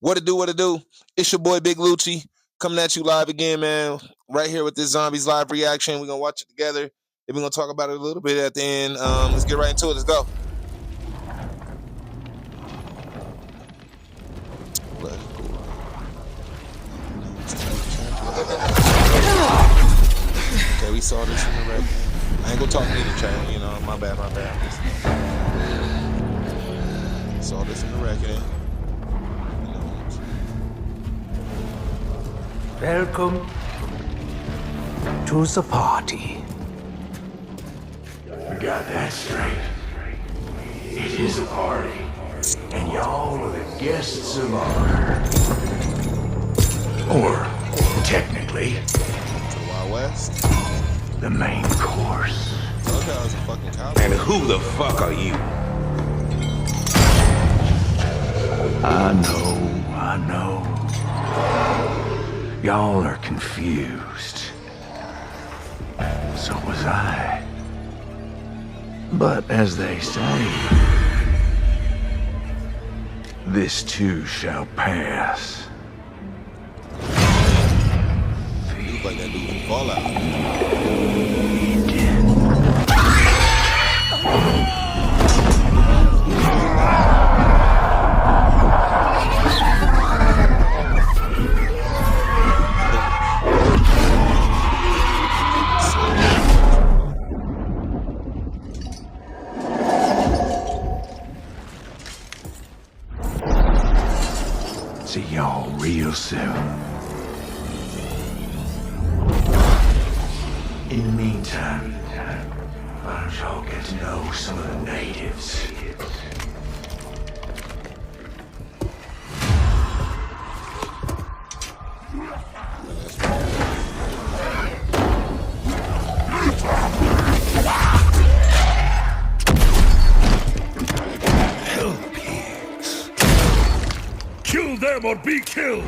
What to do, what to do? It's your boy Big Lucci coming at you live again, man. Right here with this Zombies live reaction. We're gonna watch it together. And we're gonna talk about it a little bit at the end. Let's get right into it. Let's go. Let's go. Okay, we saw this in the record. I ain't gonna talk to the chat, you know, my bad. Saw this in the record. Welcome to the party. We got that straight. It is a party, and y'all are the guests of honor. Or, technically, To the Wild West. the main course. Okay, I was a fucking cowboy. And who the fuck are you? I know. Y'all are confused. So was I. But as they say, this too shall pass. Look like that dude from Fallout. See y'all real soon. In the meantime, why don't y'all get to know some of the natives? Hell pigs. Kill them or be killed.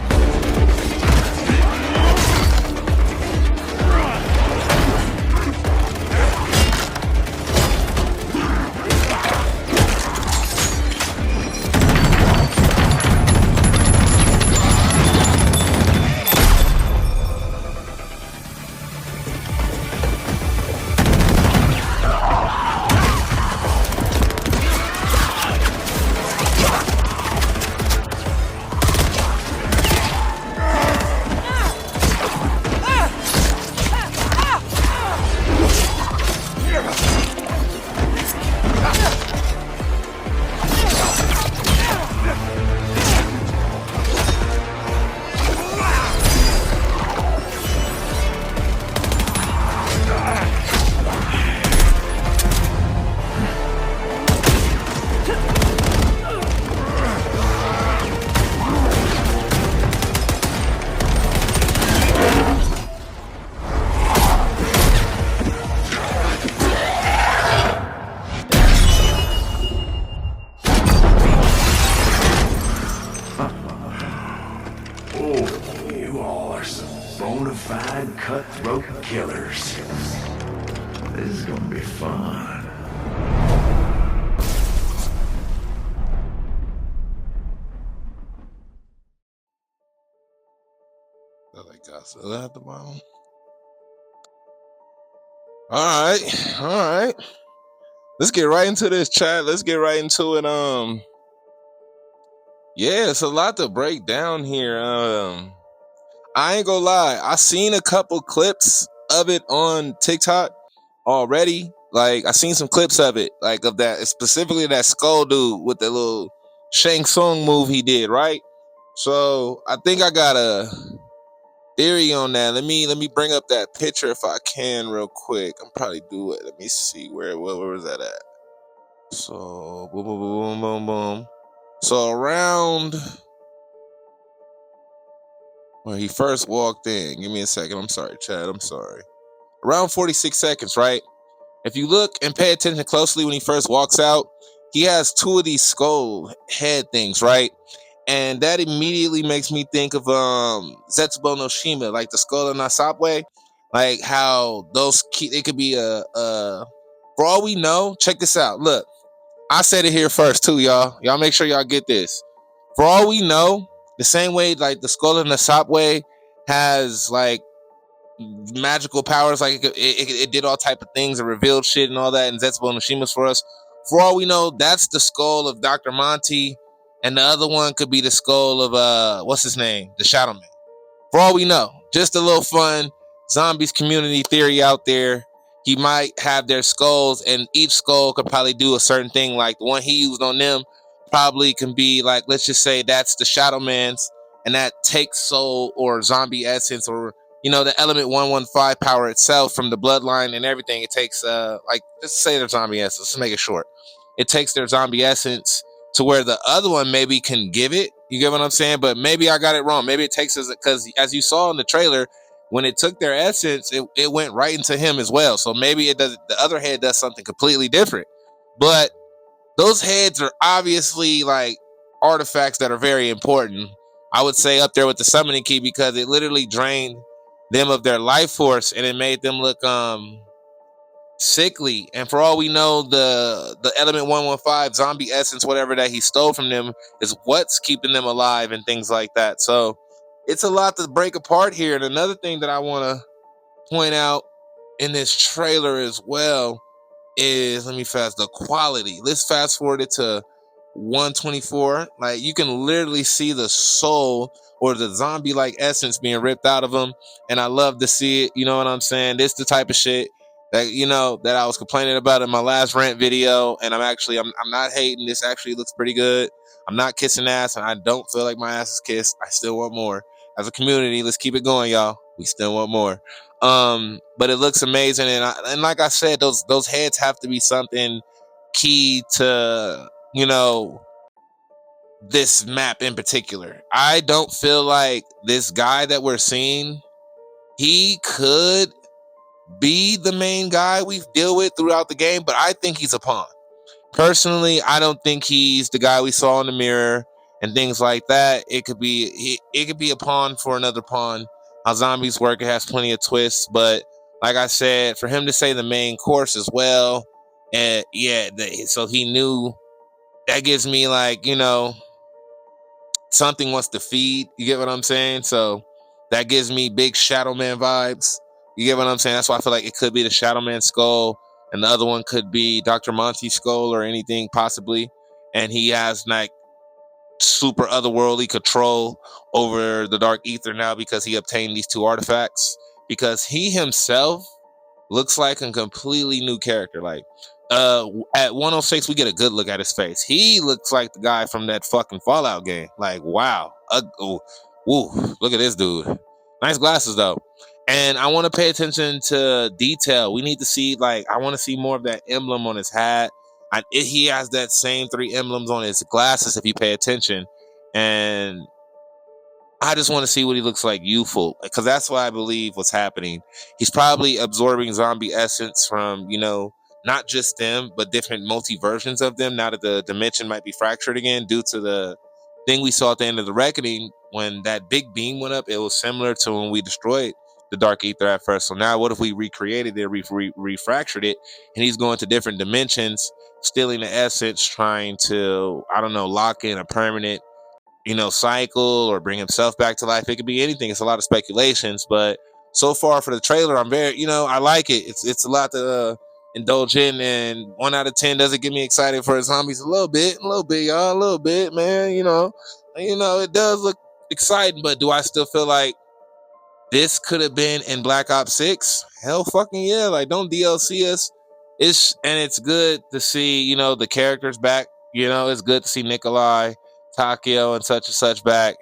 Oh, you all are some bona fide cutthroat killers. This is gonna be fun. Godzilla at the bottom. All right. Let's get right into this, chat. Let's get right into it. Yeah, it's a lot to break down here. I ain't gonna lie. I seen a couple clips of it on TikTok already. Like I seen some clips of it, like of that, specifically that skull dude with the little Shang Tsung move he did, right? So I think I got a theory on that. Let me bring up that picture if I can real quick. I'm probably do it. Let me see where was that at? So boom. So around when he first walked in, give me a second. I'm sorry, Chad. I'm sorry. Around 46 seconds, right? If you look and pay attention closely when he first walks out, he has two of these skull head things, right? And that immediately makes me think of Zetsubo no Shima, like the skull in Nasabwe, like how it could be for all we know, check this out. Look, I said it here first too, y'all. Y'all make sure y'all get this. For all we know, The same way like the skull in the subway has like magical powers, like it did all type of things and revealed shit and all that, and Zetsubo no Shima's for us. For all we know, that's the skull of Dr. Monty, and the other one could be the skull of what's his name, the Shadow Man. For all we know, just a little fun zombies community theory out there. He might have their skulls, and each skull could probably do a certain thing. Like the one he used on them probably can be like, let's just say that's the Shadow Man's, and that takes soul or zombie essence or the element 115 power itself from the bloodline and everything. It takes like let's say their zombie essence. Let's make it short. It takes their zombie essence to where the other one maybe can give it. You get what I'm saying? But maybe I got it wrong. Maybe it takes us because as you saw in the trailer, when it took their essence, it went right into him as well. So maybe it does. The other head does something completely different. But those heads are obviously like artifacts that are very important. I would say up there with the summoning key because it literally drained them of their life force and it made them look sickly. And for all we know, the element 115 zombie essence, whatever that he stole from them, is what's keeping them alive and things like that. So it's a lot to break apart here. And another thing that I want to point out in this trailer as well is the quality. Let's fast forward it to 124. Like you can literally see the soul or the zombie like essence being ripped out of them, and I love to see it. You know what I'm saying? This the type of shit that that I was complaining about in my last rant video, and I'm not hating. This actually looks pretty good. I'm not kissing ass, and I don't feel like my ass is kissed. I still want more. As a community, let's keep it going, y'all. We still want more. But it looks amazing, and like I said, those heads have to be something key to this map in particular. I don't feel like this guy that we're seeing, he could be the main guy we deal with throughout the game, but I think he's a pawn. Personally, I don't think he's the guy we saw in the mirror and things like that. It could be a pawn for another pawn. How zombies work, it has plenty of twists, but like I said, for him to say the main course as well, and so he knew, that gives me like something wants to feed. You get what I'm saying? So that gives me big Shadow Man vibes. You get what I'm saying? That's why I feel like it could be the Shadow Man skull, and the other one could be Dr. Monty's skull or anything possibly. And he has like super otherworldly control over the Dark Ether now because he obtained these two artifacts. Because he himself looks like a completely new character. Like at 106, we get a good look at his face. He looks like the guy from that fucking Fallout game. Like, wow. Woo, look at this dude. Nice glasses though. And I want to pay attention to detail. We need to see, like, I want to see more of that emblem on his hat. He has that same 3 emblems on his glasses if you pay attention. And I just want to see what he looks like youthful, because that's what I believe what's happening. He's probably absorbing zombie essence from, not just them, but different multi versions of them. Now that the dimension might be fractured again due to the thing we saw at the end of the Reckoning, when that big beam went up, it was similar to when we destroyed the Dark Ether at first. So now what if we recreated it, refractured it, and he's going to different dimensions, stealing the essence, trying to, I don't know, lock in a permanent cycle or bring himself back to life. It could be anything. It's a lot of speculations, but so far for the trailer, I'm very, I like it. It's a lot to indulge in, and 1 out of 10 doesn't get me excited for zombies. A little bit, y'all, a little bit, man. It does look exciting, but do I still feel like this could have been in Black Ops 6? Hell fucking yeah. Like, don't DLC us. It's good to see, the characters back. It's good to see Nikolai, Takio, and such back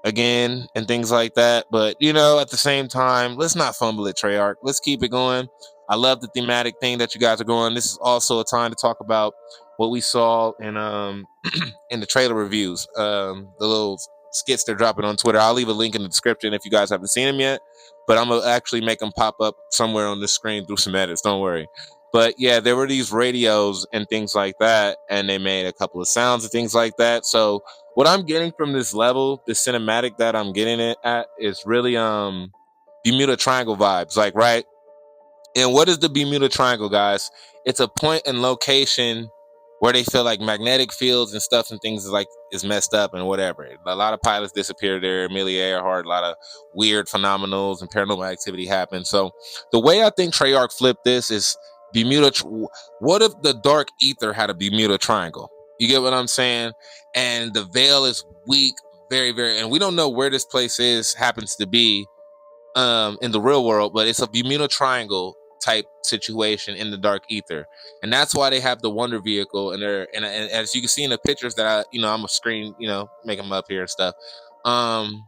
again and things like that. But, at the same time, let's not fumble it, Treyarch. Let's keep it going. I love the thematic thing that you guys are going. This is also a time to talk about what we saw in in the trailer reviews. The little skits they're dropping on Twitter. I'll leave a link in the description if you guys haven't seen them yet. But I'm gonna actually make them pop up somewhere on the screen through some edits. Don't worry. But yeah, there were these radios and things like that, and they made a couple of sounds and things like that. So what I'm getting from this level, the cinematic that I'm getting it at, is really Bermuda Triangle vibes. Like, right? And what is the Bermuda Triangle, guys? It's a point and location where they feel like magnetic fields and stuff and things is messed up and whatever. A lot of pilots disappeared there. Amelia Earhart, a lot of weird phenomenals and paranormal activity happened. So the way I think Treyarch flipped this is Bermuda. What if the dark ether had a Bermuda Triangle? You get what I'm saying? And the veil is weak, very, very, and we don't know where this place happens to be in the real world, but it's a Bermuda Triangle type situation in the dark ether, and that's why they have the Wonder Vehicle. And as you can see in the pictures that I'm a screen, make them up here and stuff. Um,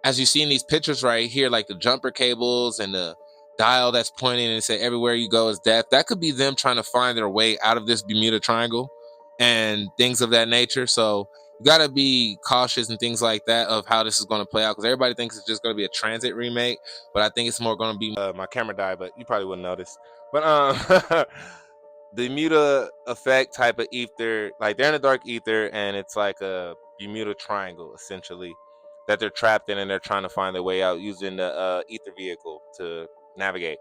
as you see in these pictures right here, like the jumper cables and the dial that's pointing and say everywhere you go is death. That could be them trying to find their way out of this Bermuda Triangle and things of that nature. So you got to be cautious and things like that of how this is going to play out, because everybody thinks it's just going to be a Transit remake, but I think it's more going to be my camera died, but you probably wouldn't notice. But the Bermuda effect type of ether, like they're in the dark ether, and it's like a Bermuda Triangle essentially that they're trapped in, and they're trying to find their way out using the ether vehicle to navigate.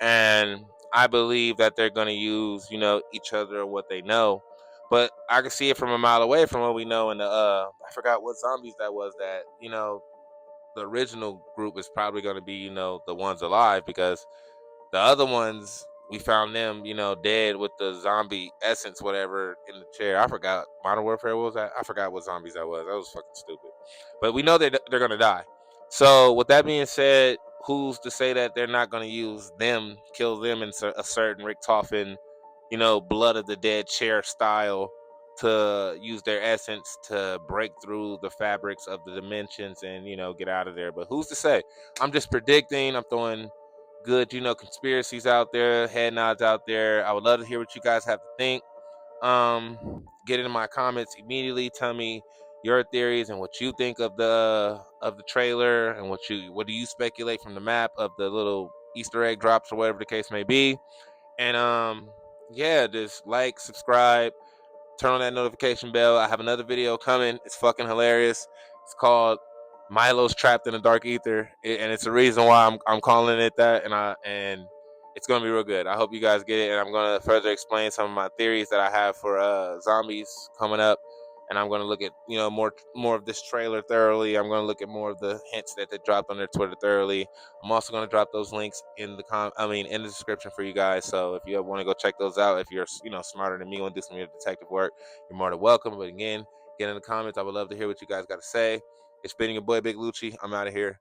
And I believe that they're going to use, each other and what they know. But I can see it from a mile away from what we know in the I forgot what zombies that was, that the original group is probably going to be the ones alive, because the other ones, we found them, dead with the zombie essence, whatever, in the chair. I forgot. Modern Warfare, what was that? I forgot what zombies that was. That was fucking stupid. But we know they're gonna die. So with that being said, who's to say that they're not gonna use them, kill them in a certain Rick Toffin, blood of the dead chair style, to use their essence to break through the fabrics of the dimensions and get out of there. But who's to say? I'm just predicting. I'm throwing good, conspiracies out there, head nods out there. I would love to hear what you guys have to think. Get into my comments immediately. Tell me your theories and what you think of the trailer, and what do you speculate from the map of the little Easter egg drops or whatever the case may be. And yeah, just like, subscribe, turn on that notification bell. I have another video coming. It's fucking hilarious. It's called Milo's Trapped in the Dark Ether, and it's the reason why I'm calling it that. And it's gonna be real good. I hope you guys get it, and I'm gonna further explain some of my theories that I have for zombies coming up. And I'm gonna look at more of this trailer thoroughly. I'm gonna look at more of the hints that they dropped on their Twitter thoroughly. I'm also gonna drop those links in in the description for you guys. So if you want to go check those out, if you're smarter than me, want to do some of your detective work, you're more than welcome. But again, get in the comments. I would love to hear what you guys got to say. It's been your boy Big Lucci. I'm out of here.